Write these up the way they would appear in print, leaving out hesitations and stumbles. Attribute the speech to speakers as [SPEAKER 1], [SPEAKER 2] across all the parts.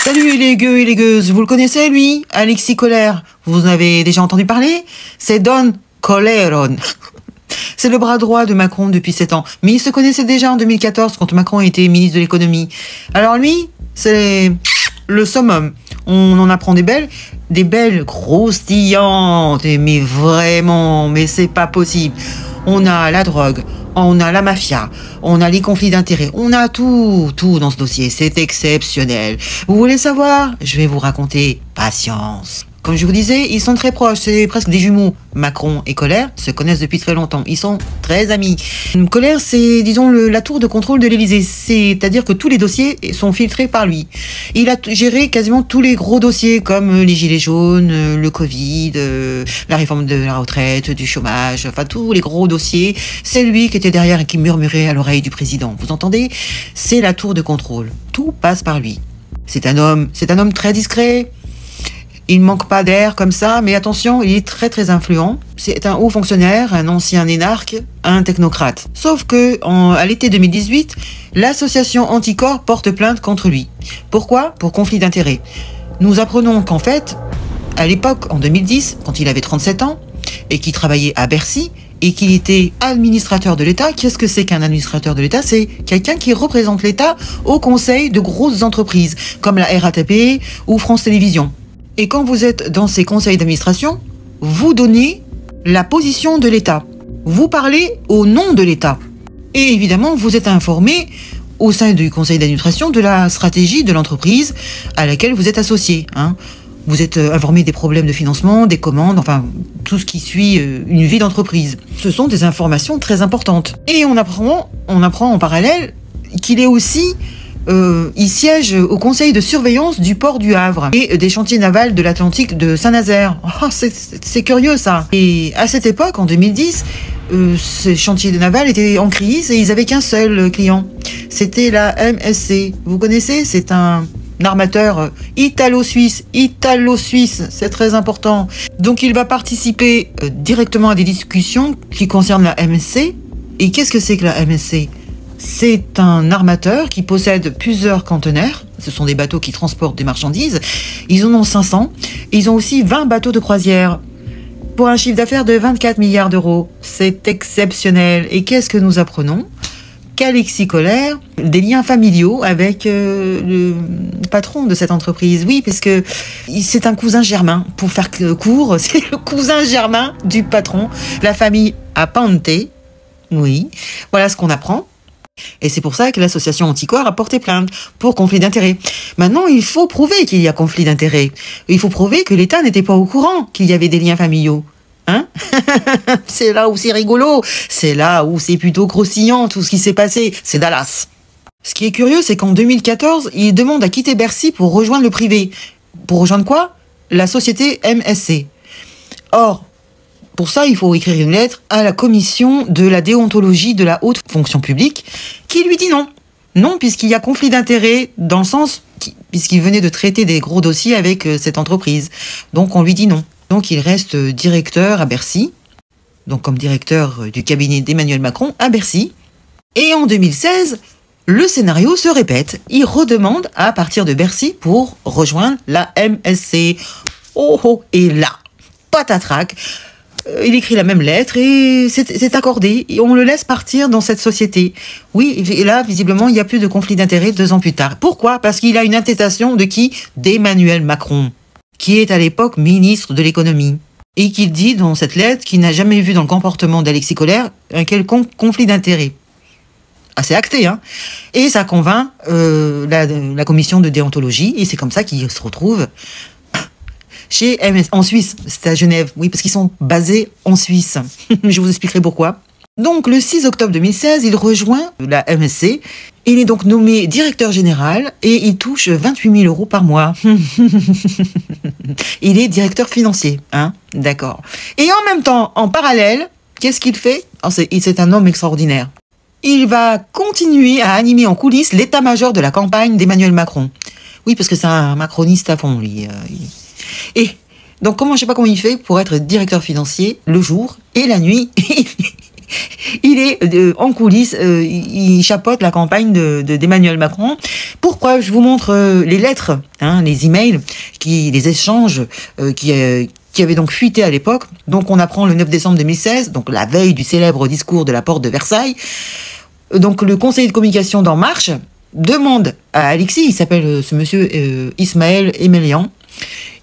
[SPEAKER 1] Salut les gueux et les gueuses, vous le connaissez lui? Alexis Colère, vous en avez déjà entendu parler? C'est Don Coleron. C'est le bras droit de Macron depuis 7 ans. Mais il se connaissait déjà en 2014 quand Macron était ministre de l'économie. Alors lui, c'est le summum. On en apprend des belles croustillantes. Mais vraiment, mais c'est pas possible. On a la drogue, on a la mafia, on a les conflits d'intérêts, on a tout dans ce dossier. C'est exceptionnel. Vous voulez savoir? Je vais vous raconter. Patience. Comme je vous disais, ils sont très proches, c'est presque des jumeaux. Macron et Colère se connaissent depuis très longtemps. Ils sont très amis. Colère, c'est, disons, la tour de contrôle de l'Élysée. C'est-à-dire que tous les dossiers sont filtrés par lui. Il a géré quasiment tous les gros dossiers, comme les gilets jaunes, le Covid, la réforme de la retraite, du chômage, enfin tous les gros dossiers. C'est lui qui était derrière et qui murmurait à l'oreille du président. Vous entendez? C'est la tour de contrôle. Tout passe par lui. C'est un homme très discret. Il ne manque pas d'air comme ça, mais attention, il est très très influent. C'est un haut fonctionnaire, un ancien énarque, un technocrate. Sauf que, à l'été 2018, l'association Anticorps porte plainte contre lui. Pourquoi? Pour conflit d'intérêts. Nous apprenons qu'en fait, à l'époque, en 2010, quand il avait 37 ans, et qu'il travaillait à Bercy, et qu'il était administrateur de l'État. Qu'est-ce que c'est qu'un administrateur de l'État? C'est quelqu'un qui représente l'État au conseil de grosses entreprises, comme la RATP ou France Télévisions. Et quand vous êtes dans ces conseils d'administration, vous donnez la position de l'État. Vous parlez au nom de l'État. Et évidemment, vous êtes informé au sein du conseil d'administration de la stratégie de l'entreprise à laquelle vous êtes associé. Vous êtes informé des problèmes de financement, des commandes, enfin tout ce qui suit une vie d'entreprise. Ce sont des informations très importantes. Et on apprend en parallèle qu'il est aussi... il siège au conseil de surveillance du port du Havre et des chantiers navals de l'Atlantique de Saint-Nazaire. Oh, c'est curieux ça. Et à cette époque, en 2010, ces chantiers navals étaient en crise et ils avaient qu'un seul client. C'était la MSC. Vous connaissez? C'est un armateur italo-suisse. Italo-suisse, c'est très important. Donc il va participer directement à des discussions qui concernent la MSC. Et qu'est-ce que c'est que la MSC? C'est un armateur qui possède plusieurs conteneurs. Ce sont des bateaux qui transportent des marchandises. Ils en ont 500. Et ils ont aussi 20 bateaux de croisière. Pour un chiffre d'affaires de 24 milliards d'euros. C'est exceptionnel. Et qu'est-ce que nous apprenons? Qu'Alexis Colère, des liens familiaux avec le patron de cette entreprise. Oui, parce que c'est un cousin germain. Pour faire court, c'est le cousin germain du patron. La famille Apante. Oui, voilà ce qu'on apprend. Et c'est pour ça que l'association Anticorps a porté plainte pour conflit d'intérêts. Maintenant, il faut prouver qu'il y a conflit d'intérêts. Il faut prouver que l'État n'était pas au courant qu'il y avait des liens familiaux. C'est là où c'est rigolo. C'est là où c'est plutôt croustillant tout ce qui s'est passé. C'est Dallas. Ce qui est curieux, c'est qu'en 2014, il demande à quitter Bercy pour rejoindre le privé. Pour rejoindre quoi? La société MSC. Or, pour ça, il faut écrire une lettre à la commission de la déontologie de la haute fonction publique qui lui dit non. Non, puisqu'il y a conflit d'intérêts dans le sens puisqu'il venait de traiter des gros dossiers avec cette entreprise. Donc on lui dit non. Donc il reste directeur à Bercy, donc comme directeur du cabinet d'Emmanuel Macron à Bercy. Et en 2016, le scénario se répète. Il redemande à partir de Bercy pour rejoindre la MSC. Et là, patatrac. Il écrit la même lettre et c'est accordé. Et on le laisse partir dans cette société. Oui, et là, visiblement, il n'y a plus de conflit d'intérêts 2 ans plus tard. Pourquoi? Parce qu'il a une attestation de qui? D'Emmanuel Macron, qui est à l'époque ministre de l'économie. Et qui dit dans cette lettre qu'il n'a jamais vu dans le comportement d'Alexis Colère un quelconque conflit d'intérêts. Ah, c'est acté, Et ça convainc la commission de déontologie, et c'est comme ça qu'il se retrouve chez MS, en Suisse, c'est à Genève, oui, parce qu'ils sont basés en Suisse. Je vous expliquerai pourquoi. Donc, le 6 octobre 2016, il rejoint la MSC. Il est donc nommé directeur général et il touche 28 000 euros par mois. Il est directeur financier, d'accord. Et en même temps, en parallèle, qu'est-ce qu'il fait? C'est un homme extraordinaire. Il va continuer à animer en coulisses l'état-major de la campagne d'Emmanuel Macron. Oui, parce que c'est un macroniste à fond, lui. Et donc, je sais pas comment il fait pour être directeur financier le jour et la nuit. Il est en coulisses, il chapeaute la campagne d'Emmanuel Macron. Pour preuve, je vous montre les lettres, hein, les emails, les échanges qui avait donc fuité à l'époque. Donc on apprend le 9 décembre 2016, donc la veille du célèbre discours de la porte de Versailles. Donc le conseiller de communication d'En Marche demande à Alexis, il s'appelle ce monsieur Ismaël Emélian,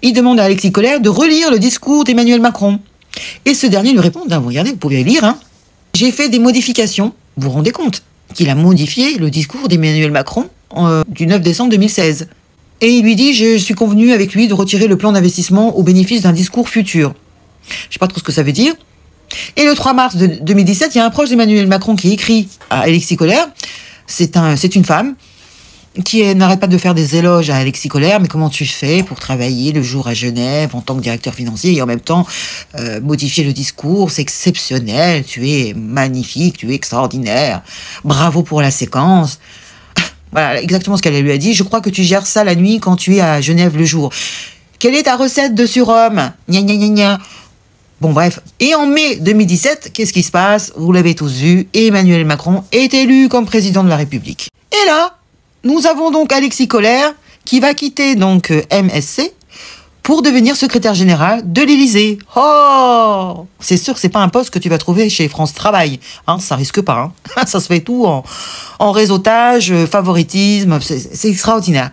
[SPEAKER 1] il demande à Alexis Kohler de relire le discours d'Emmanuel Macron. Et ce dernier lui répond, regardez, vous pouvez lire, hein. J'ai fait des modifications, vous vous rendez compte qu'il a modifié le discours d'Emmanuel Macron du 9 décembre 2016. Et il lui dit, je suis convenu avec lui de retirer le plan d'investissement au bénéfice d'un discours futur. Je ne sais pas trop ce que ça veut dire. Et le 3 mars 2017, il y a un proche d'Emmanuel Macron qui écrit à Alexis Kohler. C'est une femme qui n'arrête pas de faire des éloges à Alexis Kohler. Mais comment tu fais pour travailler le jour à Genève en tant que directeur financier et en même temps modifier le discours? C'est exceptionnel, tu es magnifique, tu es extraordinaire. Bravo pour la séquence. Voilà, exactement ce qu'elle lui a dit. Je crois que tu gères ça la nuit quand tu es à Genève le jour. Quelle est ta recette de surhomme? Gna gna gna gna. Bon bref, et en mai 2017, qu'est-ce qui se passe? Vous l'avez tous vu, Emmanuel Macron est élu comme président de la République. Et là, nous avons donc Alexis Kohler qui va quitter donc MSC pour devenir secrétaire général de l'Élysée. Oh, c'est sûr que c'est pas un poste que tu vas trouver chez France Travail, hein, ça risque pas. Hein. Ça se fait tout en réseautage, favoritisme, c'est extraordinaire.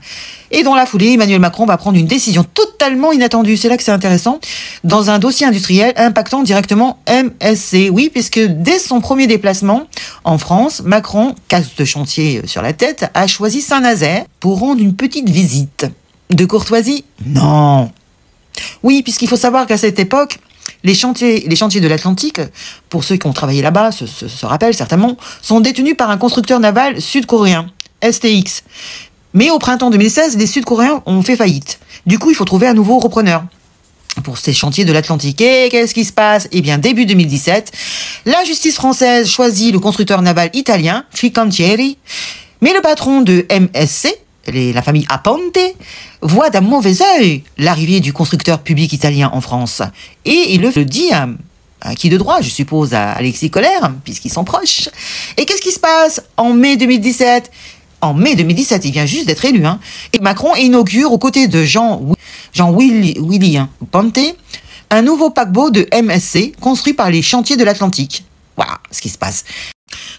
[SPEAKER 1] Et dans la foulée, Emmanuel Macron va prendre une décision totalement inattendue. C'est là que c'est intéressant. Dans un dossier industriel impactant directement MSC. Oui, puisque dès son premier déplacement en France, Macron, casque de chantier sur la tête, a choisi Saint-Nazaire pour rendre une petite visite. De courtoisie? Non. Oui, puisqu'il faut savoir qu'à cette époque, les chantiers de l'Atlantique, pour ceux qui ont travaillé là-bas, se rappellent certainement, sont détenus par un constructeur naval sud-coréen, STX. Mais au printemps 2016, les Sud-Coréens ont fait faillite. Du coup, il faut trouver un nouveau repreneur pour ces chantiers de l'Atlantique. Et qu'est-ce qui se passe? Eh bien, début 2017, la justice française choisit le constructeur naval italien, Fincantieri, mais le patron de MSC, la famille Aponte, voit d'un mauvais œil l'arrivée du constructeur public italien en France. Et il le dit à qui de droit, je suppose, à Alexis Kohler, puisqu'ils sont proches. Et qu'est-ce qui se passe en mai 2017? En mai 2017, il vient juste d'être élu, hein. Et Macron inaugure aux côtés de Jean-Willy Ponte un nouveau paquebot de MSC construit par les chantiers de l'Atlantique. Voilà ce qui se passe.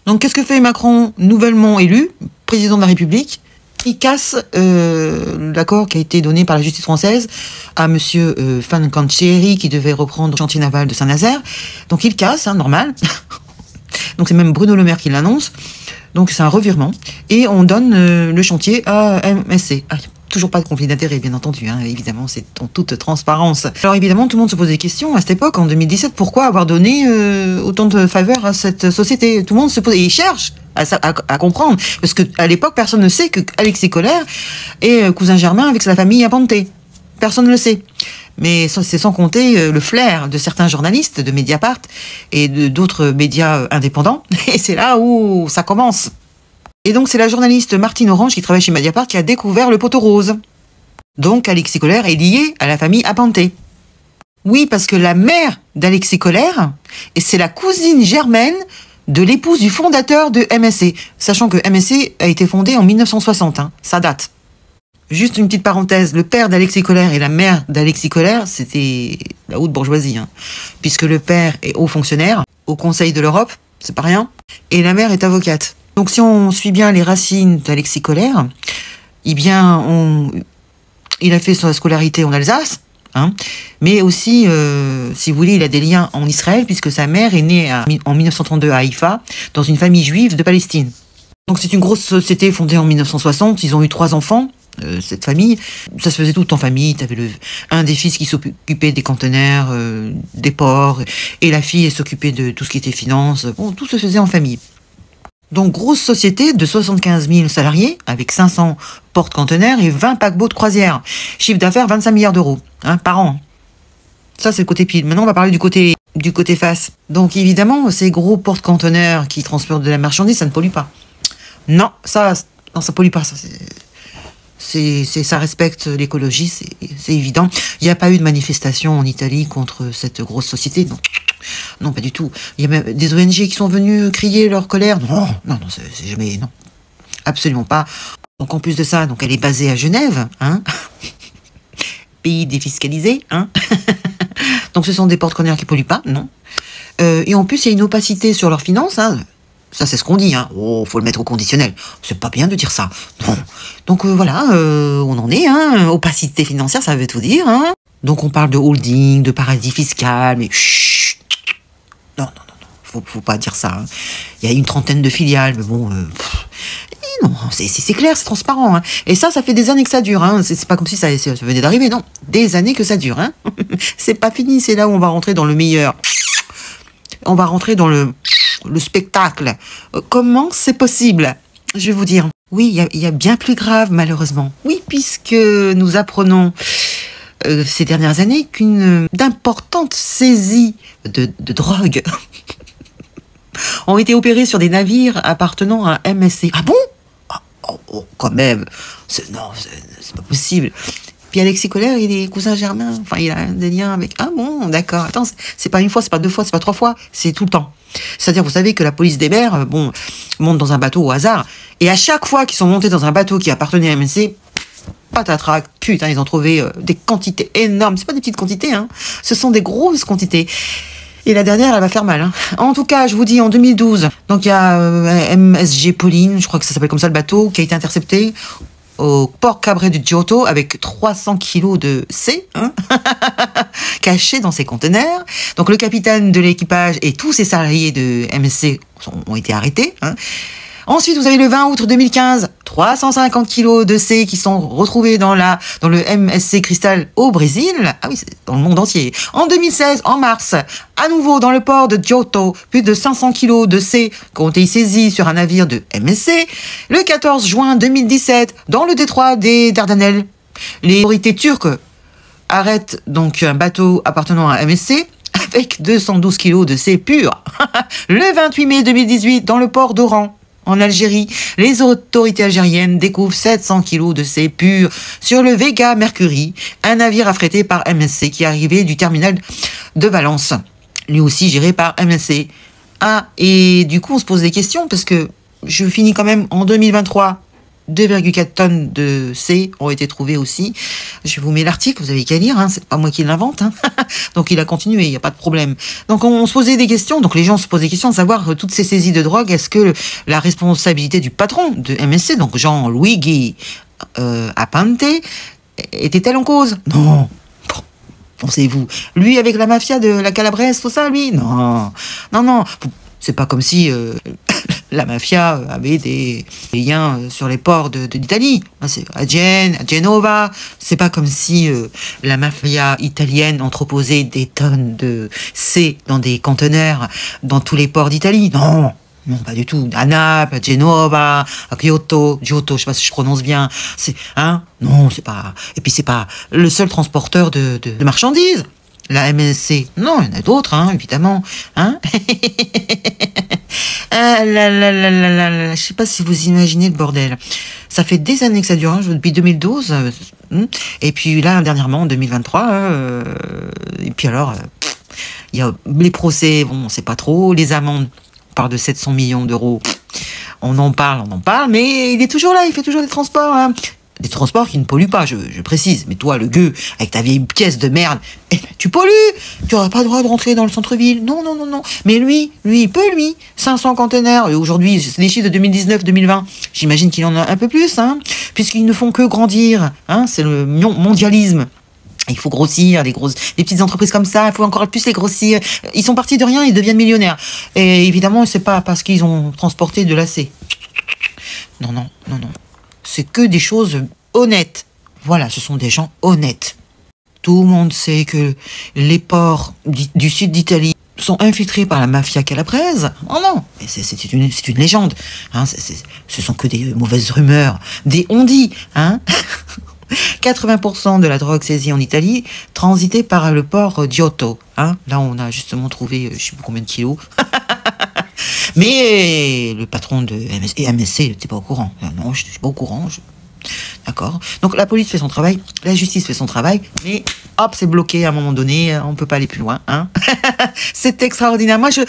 [SPEAKER 1] Donc qu'est-ce que fait Macron, nouvellement élu, président de la République? Il casse l'accord qui a été donné par la justice française à monsieur Fincantieri qui devait reprendre le chantier naval de Saint-Nazaire. Donc il casse, hein, normal. Donc c'est même Bruno Le Maire qui l'annonce. Donc c'est un revirement. Et on donne le chantier à MSC. Ah, toujours pas de conflit d'intérêt, bien entendu. Hein, évidemment, c'est en toute transparence. Alors évidemment, tout le monde se pose des questions à cette époque, en 2017. Pourquoi avoir donné autant de faveurs à cette société? Tout le monde se pose et cherche à comprendre. Parce qu'à l'époque, personne ne sait que Alexis Kohler est cousin germain avec sa famille Aponte. Personne ne le sait. Mais c'est sans compter le flair de certains journalistes de Mediapart et d'autres médias indépendants. Et c'est là où ça commence. Et donc c'est la journaliste Martine Orange qui travaille chez Mediapart qui a découvert le poteau rose. Donc Alexis Kohler est lié à la famille Aponte. Oui, parce que la mère d'Alexis Kohler, c'est la cousine germaine de l'épouse du fondateur de MSC. Sachant que MSC a été fondé en 1960, hein, ça date. Juste une petite parenthèse, le père d'Alexis Kohler et la mère d'Alexis Kohler, c'était la haute bourgeoisie, hein, puisque le père est haut fonctionnaire au Conseil de l'Europe, c'est pas rien, et la mère est avocate. Donc si on suit bien les racines d'Alexis Kohler, eh bien, il a fait sa scolarité en Alsace, hein, mais aussi, si vous voulez, il a des liens en Israël, puisque sa mère est née en 1932 à Haïfa, dans une famille juive de Palestine. Donc c'est une grosse société fondée en 1960, ils ont eu 3 enfants, cette famille, ça se faisait tout en famille. T'avais un des fils qui s'occupait des conteneurs, des ports, et la fille elle s'occupait de tout ce qui était finance. Bon, tout se faisait en famille. Donc grosse société de 75 000 salariés avec 500 porte-conteneurs et 20 paquebots de croisière. Chiffre d'affaires 25 milliards d'euros, hein, par an. Ça c'est le côté pile. Maintenant on va parler du côté face. Donc évidemment ces gros porte-conteneurs qui transportent de la marchandise, ça ne pollue pas. Non, ça pollue pas. Ça respecte l'écologie, c'est évident. Il n'y a pas eu de manifestation en Italie contre cette grosse société, non. Non, pas du tout. Il y a même des ONG qui sont venus crier leur colère. Non, non, non, c'est jamais, non. Absolument pas. Donc en plus de ça, donc elle est basée à Genève, hein. Pays défiscalisé, hein. Donc ce sont des porte-conteneurs qui polluent pas, non. Et en plus, il y a une opacité sur leurs finances, hein. Ça, c'est ce qu'on dit, hein. Oh, faut le mettre au conditionnel. C'est pas bien de dire ça. Non. Donc voilà, on en est, hein. Opacité financière, ça veut tout dire, hein. Donc on parle de holding, de paradis fiscal, mais chut. Non, non, non, non. Faut pas dire ça, hein. Il y a une trentaine de filiales, mais bon, non, c'est clair, c'est transparent, hein. Et ça fait des années que ça dure, hein. C'est pas comme si ça venait d'arriver, non. Des années que ça dure, hein. C'est pas fini, c'est là où on va rentrer dans le meilleur. On va rentrer dans le spectacle. Comment c'est possible? Je vais vous dire. Oui, il y a bien plus grave, malheureusement. Oui, puisque nous apprenons ces dernières années d'importantes saisies de drogue ont été opérées sur des navires appartenant à MSC. Ah bon? Oh, quand même. Non, c'est pas possible. Puis Alexis Colère, il est cousin germain. Enfin, il a des liens avec... Ah bon, d'accord. Attends, c'est pas une fois, c'est pas deux fois, c'est pas trois fois. C'est tout le temps. C'est-à-dire, vous savez que la police des mers, monte dans un bateau au hasard. Et à chaque fois qu'ils sont montés dans un bateau qui appartenait à MSC, patatrac, putain, ils ont trouvé des quantités énormes. C'est pas des petites quantités, hein. Ce sont des grosses quantités. Et la dernière, elle va faire mal, hein. En tout cas, je vous dis, en 2012, donc il y a MSG Pauline, je crois que ça s'appelle comme ça le bateau, qui a été intercepté au port Cabré de Giotto avec 300 kilos de C, hein, cachés dans ses conteneurs. Donc le capitaine de l'équipage et tous ses salariés de MSC ont été arrêtés, hein. Ensuite, vous avez le 20 août 2015, 350 kilos de C qui sont retrouvés dans le MSC Cristal au Brésil. Ah oui, c'est dans le monde entier. En 2016, en mars, à nouveau dans le port de Giotto, plus de 500 kilos de C qui ont été saisis sur un navire de MSC. Le 14 juin 2017, dans le détroit des Dardanelles, les autorités turques arrêtent donc un bateau appartenant à MSC avec 212 kilos de C pur. Le 28 mai 2018, dans le port d'Oran, en Algérie, les autorités algériennes découvrent 700 kilos de C pur sur le Vega Mercury, un navire affrété par MSC qui arrivait du terminal de Valence, lui aussi géré par MSC. Ah, et du coup, on se pose des questions parce que je finis quand même en 2023. 2,4 tonnes de C ont été trouvées aussi. Je vous mets l'article, vous avez qu'à lire, hein, c'est pas moi qui l'invente, hein. Donc il a continué, il n'y a pas de problème. Donc on se posait des questions, donc les gens se posent des questions de savoir toutes ces saisies de drogue, est-ce que la responsabilité du patron de MSC, donc Jean-Luigi Apante, était-elle en cause? Non. Pensez-vous. Lui avec la mafia de la Calabrese, tout ça, lui? Non. Non, non. C'est pas comme si la mafia avait des liens sur les ports d'Italie. C'est à Gênes, à Genova. C'est pas comme si la mafia italienne entreposait des tonnes de C dans des conteneurs dans tous les ports d'Italie. Non, non, pas du tout. À Naples, à Genova, à Giotto, je sais pas si je prononce bien. Non, c'est pas. Et puis c'est pas le seul transporteur de marchandises. La MSC, non, il y en a d'autres, hein, évidemment, hein. Je sais pas si vous imaginez le bordel. Ça fait des années que ça dure, hein, depuis 2012, et puis là, dernièrement, en 2023, et puis alors, il y a les procès, bon, on sait pas trop, les amendes, on parle de 700 millions d'euros, on en parle, mais il est toujours là, il fait toujours des transports, hein. Des transports qui ne polluent pas, je précise. Mais toi, le gueux, avec ta vieille pièce de merde, tu pollues. Tu n'auras pas le droit de rentrer dans le centre-ville. Non, non, non, non. Mais lui, il peut, 500 conteneurs. Et aujourd'hui, c'est des chiffres de 2019-2020. J'imagine qu'il en a un peu plus, hein, puisqu'ils ne font que grandir. Hein, c'est le mondialisme. Il faut grossir, les petites entreprises comme ça, il faut encore plus les grossir. Ils sont partis de rien, ils deviennent millionnaires. Et évidemment, c'est pas parce qu'ils ont transporté de l'AC. Non, non, non, non. C'est que des choses honnêtes. Voilà, ce sont des gens honnêtes. Tout le monde sait que les ports du sud d'Italie sont infiltrés par la mafia calabraise. Oh non, c'est une légende. Hein, ce sont que des mauvaises rumeurs, des on-dit. Hein. 80% de la drogue saisie en Italie transitait par le port Giotto. Hein. Là, on a justement trouvé, je sais pas combien de kilos. Mais le patron de MSC n'était pas au courant. Non, je ne suis pas au courant. D'accord? Donc la police fait son travail, la justice fait son travail, mais hop, c'est bloqué à un moment donné, on peut pas aller plus loin. Hein. C'est extraordinaire. Moi, je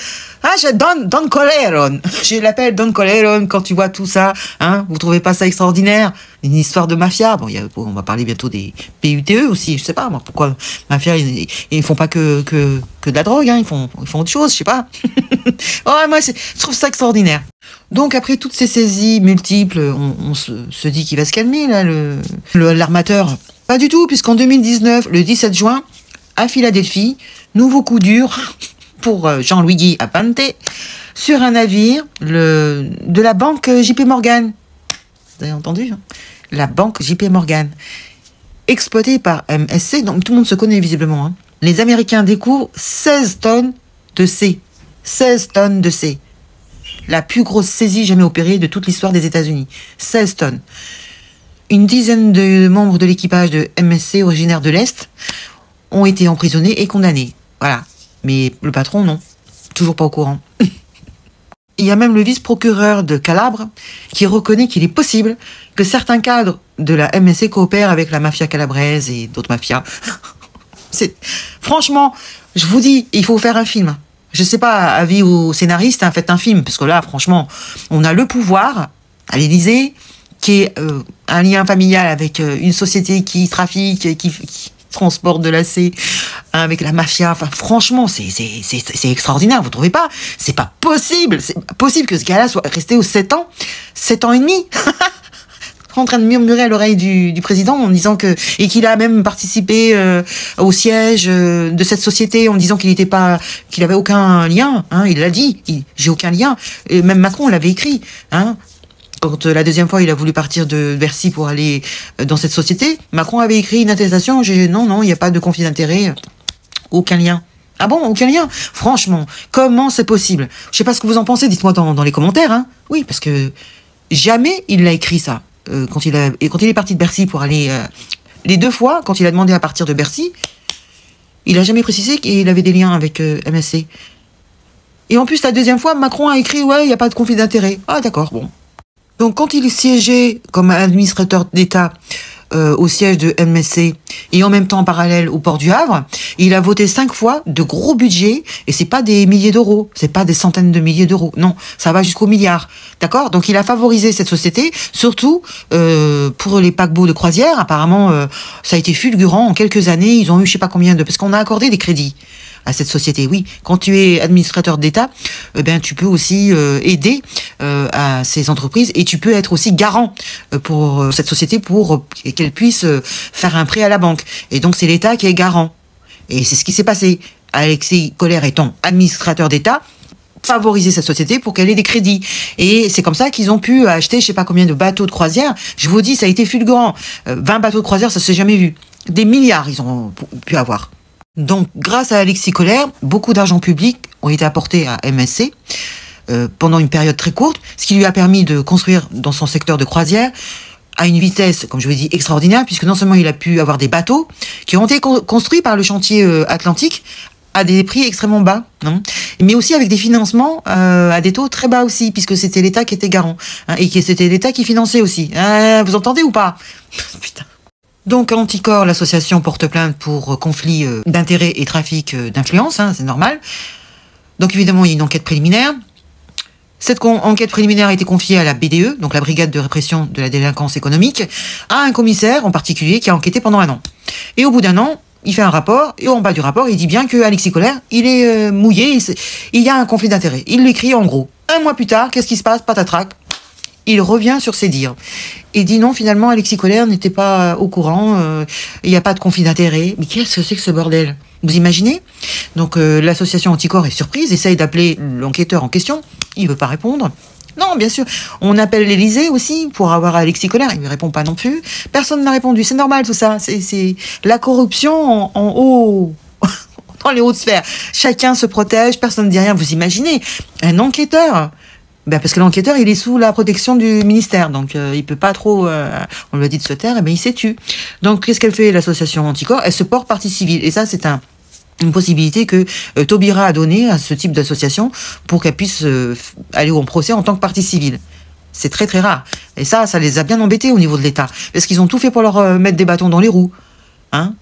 [SPEAKER 1] Don Corleone. Je l'appelle Don Corleone quand tu vois tout ça. Hein. Vous trouvez pas ça extraordinaire? Une histoire de mafia. Bon, on va parler bientôt des PUTE aussi. Je sais pas moi pourquoi mafia ils font pas que de la drogue. Hein. Ils font autre chose. Je sais pas. Ouais, moi je trouve ça extraordinaire. Donc après toutes ces saisies multiples, on se dit qu'il va se calmer là, l'armateur. Pas du tout, puisqu'en 2019, le 17 juin, à Philadelphie, nouveau coup dur pour Jean-Louis Apante sur un navire de la banque JP Morgan. Vous avez entendu hein? La banque JP Morgan, exploitée par MSC, donc tout le monde se connaît visiblement. Hein. Les Américains découvrent 16 tonnes de C. 16 tonnes de C. La plus grosse saisie jamais opérée de toute l'histoire des États-Unis. 16 tonnes. Une dizaine de membres de l'équipage de MSC originaires de l'Est ont été emprisonnés et condamnés. Voilà. Mais le patron, non. Toujours pas au courant. Il y a même le vice-procureur de Calabre qui reconnaît qu'il est possible que certains cadres de la MSC coopèrent avec la mafia calabraise et d'autres mafias. Franchement, je vous dis, il faut faire un film. Je sais pas, avis aux scénaristes, hein, faites un film, parce que là, franchement, on a le pouvoir à l'Élysée, qui est un lien familial avec une société qui trafique, qui transporte de l'AC avec la mafia. Enfin, franchement, c'est extraordinaire, vous trouvez pas? C'est pas possible que ce gars-là soit resté aux 7 ans et demi. En train de murmurer à l'oreille du président en disant et qu'il a même participé au siège de cette société en disant qu'il avait aucun lien, hein, il l'a dit, j'ai aucun lien, et même Macron l'avait écrit, hein. Quand la deuxième fois il a voulu partir de Bercy pour aller dans cette société, Macron avait écrit une attestation, non, il n'y a pas de conflit d'intérêt, aucun lien. Ah bon, aucun lien? Franchement, comment c'est possible? Je sais pas ce que vous en pensez, dites-moi dans les commentaires, hein. Oui, parce que jamais il l'a écrit ça. Quand il est parti de Bercy pour aller... les 2 fois, quand il a demandé à partir de Bercy, il a jamais précisé qu'il avait des liens avec MSC. Et en plus, la deuxième fois, Macron a écrit « Ouais, il n'y a pas de conflit d'intérêt. » Ah d'accord, bon. Donc quand il siégeait comme administrateur d'État au siège de MSC et en même temps en parallèle au port du Havre, il a voté 5 fois de gros budgets, et c'est pas des milliers d'euros, c'est pas des centaines de milliers d'euros, non, ça va jusqu'au milliard, d'accord? Donc il a favorisé cette société, surtout pour les paquebots de croisière. Apparemment ça a été fulgurant, en quelques années ils ont eu je sais pas combien parce qu'on a accordé des crédits à cette société. Oui, quand tu es administrateur d'État, tu peux aussi aider à ces entreprises, et tu peux être aussi garant pour cette société pour qu'elle puisse faire un prêt à la banque. Et donc c'est l'État qui est garant. Et c'est ce qui s'est passé. Alexis Kohler étant administrateur d'État, favoriser cette société pour qu'elle ait des crédits. Et c'est comme ça qu'ils ont pu acheter je sais pas combien de bateaux de croisière. Je vous dis, ça a été fulgurant. 20 bateaux de croisière, ça s'est jamais vu. Des milliards ils ont pu avoir. Donc, grâce à Alexis Kohler, beaucoup d'argent public ont été apportés à MSC pendant une période très courte, ce qui lui a permis de construire dans son secteur de croisière à une vitesse, comme je vous ai dit, extraordinaire, puisque non seulement il a pu avoir des bateaux qui ont été construits par le chantier Atlantique à des prix extrêmement bas, non, mais aussi avec des financements à des taux très bas aussi, puisque c'était l'État qui était garant, hein, et que c'était l'État qui finançait aussi. Vous entendez ou pas? Putain. Donc, Anticor, l'association, porte plainte pour conflit d'intérêts et trafic d'influence, hein, c'est normal. Donc, évidemment, il y a une enquête préliminaire. Cette enquête préliminaire a été confiée à la BDE, donc la Brigade de répression de la délinquance économique, à un commissaire en particulier qui a enquêté pendant 1 an. Et au bout d'1 an, il fait un rapport, et en bas du rapport, il dit bien que Alexis Kohler, il est mouillé, il y a un conflit d'intérêts. Il l'écrit en gros. 1 mois plus tard, qu'est-ce qui se passe? Patatrac. Il revient sur ses dires. Et dit non, finalement, Alexis Kohler n'était pas au courant, il n'y a pas de conflit d'intérêt. Mais qu'est-ce que c'est que ce bordel? Vous imaginez? Donc l'association Anticor est surprise, essaye d'appeler l'enquêteur en question, il veut pas répondre. Non, bien sûr. On appelle l'Élysée aussi pour avoir Alexis Kohler, il ne répond pas non plus. Personne n'a répondu, c'est normal tout ça. C'est la corruption en haut... dans les hautes sphères. Chacun se protège, personne ne dit rien. Vous imaginez? Un enquêteur... parce que l'enquêteur, il est sous la protection du ministère, donc il peut pas trop... on lui a dit de se taire, et il s'est tu. Donc, qu'est-ce qu'elle fait, l'association Anticor? Elle se porte partie civile, et ça, c'est une possibilité que Taubira a donnée à ce type d'association pour qu'elle puisse aller en procès en tant que partie civile. C'est très très rare. Et ça les a bien embêtés au niveau de l'État. Parce qu'ils ont tout fait pour leur mettre des bâtons dans les roues. Hein,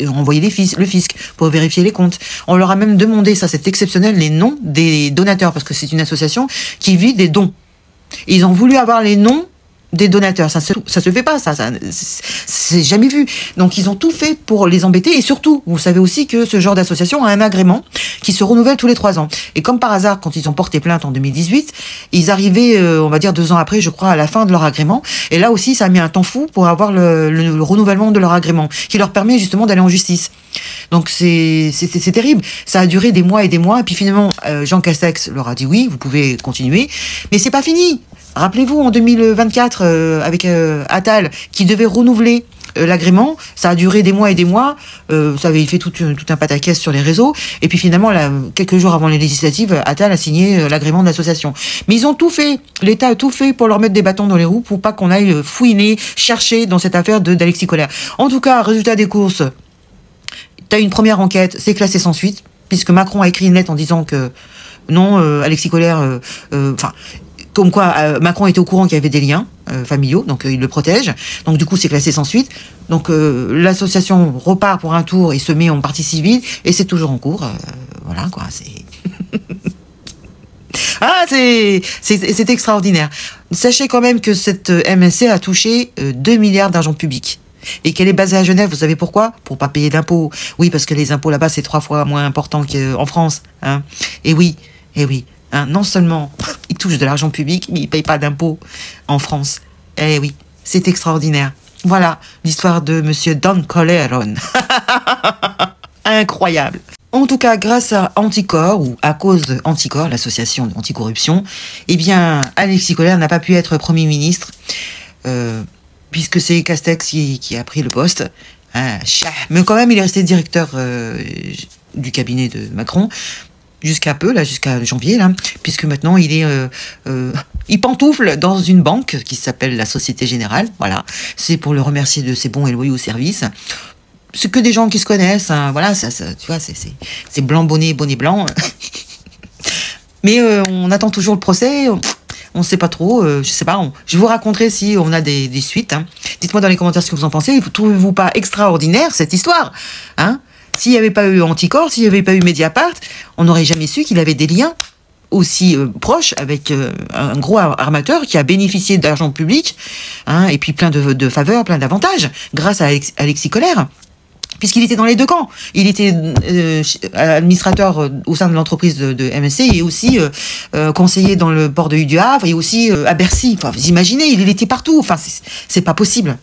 [SPEAKER 1] envoyer le fisc pour vérifier les comptes. On leur a même demandé, ça c'est exceptionnel, les noms des donateurs, parce que c'est une association qui vit des dons. Et ils ont voulu avoir les noms des donateurs. Ça se fait pas, ça c'est jamais vu. Donc ils ont tout fait pour les embêter, et surtout, vous savez aussi que ce genre d'association a un agrément qui se renouvelle tous les 3 ans. Et comme par hasard, quand ils ont porté plainte en 2018, ils arrivaient, on va dire 2 ans après, je crois, à la fin de leur agrément. Et là aussi, ça a mis un temps fou pour avoir le renouvellement de leur agrément, qui leur permet justement d'aller en justice. Donc c'est terrible. Ça a duré des mois et des mois, et puis finalement, Jean Castex leur a dit oui, vous pouvez continuer, mais c'est pas fini. Rappelez-vous, en 2024, avec Attal, qui devait renouveler l'agrément, ça a duré des mois et des mois, ça avait fait tout un pataquès sur les réseaux, et puis finalement, là, quelques jours avant les législatives, Attal a signé l'agrément de l'association. Mais ils ont tout fait, l'État a tout fait pour leur mettre des bâtons dans les roues, pour pas qu'on aille fouiner, chercher dans cette affaire d'Alexis Collère. En tout cas, résultat des courses, t'as une première enquête, c'est classé sans suite, puisque Macron a écrit une lettre en disant que non, Alexis Collère, comme quoi Macron était au courant qu'il y avait des liens familiaux, donc il le protège. Donc du coup, c'est classé sans suite. Donc l'association repart pour un tour et se met en partie civile, et c'est toujours en cours. Voilà, quoi, c'est... Ah, c'est extraordinaire. Sachez quand même que cette MSC a touché 2 milliards d'argent public. Et qu'elle est basée à Genève, vous savez pourquoi? Pour pas payer d'impôts. Oui, parce que les impôts là-bas, c'est 3 fois moins important qu'en France. Hein. Et oui. Hein, non seulement ils touchent de l'argent public, mais ils ne payent pas d'impôts en France. Eh oui, c'est extraordinaire. Voilà l'histoire de Monsieur Don Coleron. Incroyable. En tout cas, grâce à Anticor, ou à cause de Anticor, l'association anticorruption, eh bien, Alexis Collère n'a pas pu être Premier ministre, puisque c'est Castex qui a pris le poste. Hein, mais quand même, il est resté directeur du cabinet de Macron, jusqu'à janvier, là, puisque maintenant il est, il pantoufle dans une banque qui s'appelle la Société Générale. Voilà, c'est pour le remercier de ses bons et loyaux services. C'est que des gens qui se connaissent, hein, voilà, tu vois, c'est blanc bonnet blanc. Mais on attend toujours le procès. On ne sait pas trop, je sais pas. Je vous raconterai si on a des suites. Hein. Dites-moi dans les commentaires ce que vous en pensez. Trouvez-vous pas extraordinaire cette histoire, hein? S'il n'y avait pas eu Anticor, s'il n'y avait pas eu Mediapart, on n'aurait jamais su qu'il avait des liens aussi proches avec un gros armateur qui a bénéficié d'argent public, hein, et puis plein de faveurs, plein d'avantages, grâce à Alexis Collère. Puisqu'il était dans les deux camps. Il était administrateur au sein de l'entreprise de MSC, et aussi conseiller dans le port de du Havre, et aussi à Bercy. Enfin, vous imaginez, il était partout. Enfin, c'est pas possible.